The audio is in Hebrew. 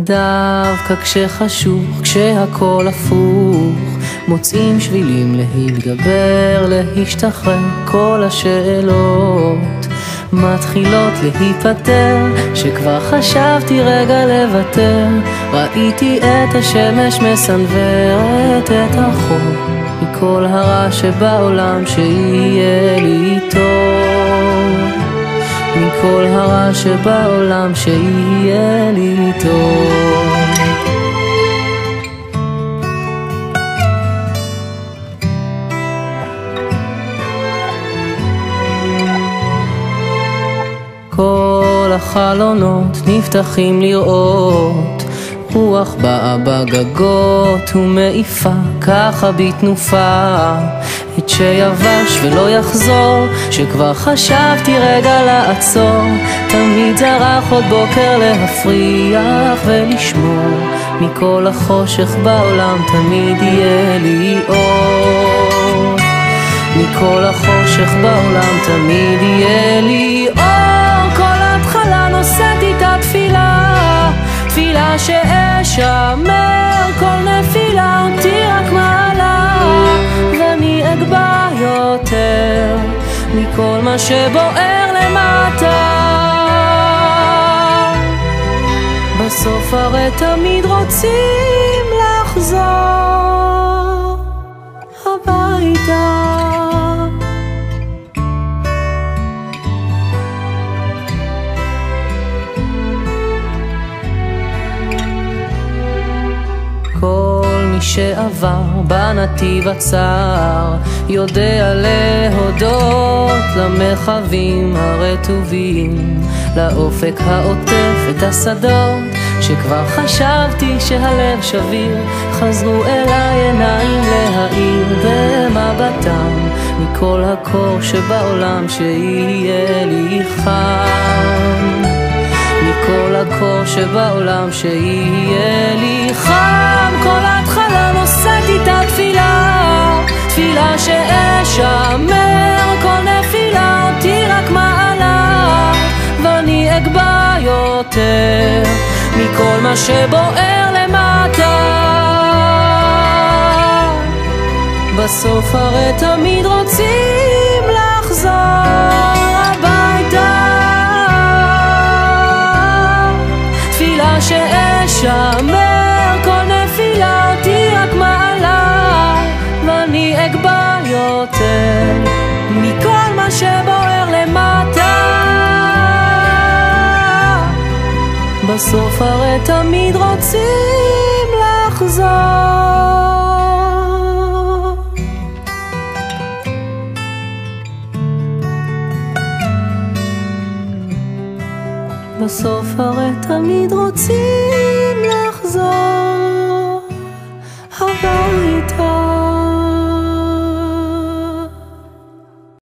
דווקא כשחשוך, כשהכל הפוך, מוצאים שבילים להתגבר, להשתחרר. כל השאלות מתחילות להיפטר, שכבר חשבתי רגע לוותר. ראיתי את השמש מסנוורת את החור, מכל הרע שבעולם שיהיה לי טוב, מכל הרע שבעולם שיהיה לי טוב. כל החלונות נפתחים לראות, רוח באה בגגות ומעיפה ככה בתנופה את שיבש ולא יחזור, שכבר חשבתי רגע לעצור. תמיד זרח עוד בוקר להפריח ולשמור, מכל החושך בעולם תמיד יהיה לי אור, מכל החושך בעולם תמיד יהיה לי אור. כל התחלה נושאת איתה תפילה, תפילה שאשמר כל נפילה אותי רק מעלה, ואני אגבה יותר מכל מה שבוער למטה. בסוף הרי תמיד רוצים לחזור הביתה. כל מי שעבר בנתיב הצר יודע להודות למרחבים הרטובים, לאופק העוטף את השדות, שכבר חשבתי שהלב שביר. חזרו אליי עיניים להאיר במבטם, מכל הקור שבעולם שיהיה לי חם, מכל הקור שבעולם שיהיה לי חם. כל התחלה נושאת איתה תפילה, תפילה שאשמר כל נפילה אותי רק מעלה, ואני אגבה יותר מכל מה שבוער למטה. בסוף הרי תמיד רוצים לחזור הביתה, תפילה שאשמר כל נפילה אותי רק מעלה, ואני אגבה יותר מכל מה שבוער למטה. בסוף הרי תמיד רוצים לחזור, בסוף הרי תמיד רוצים לחזור הביתה.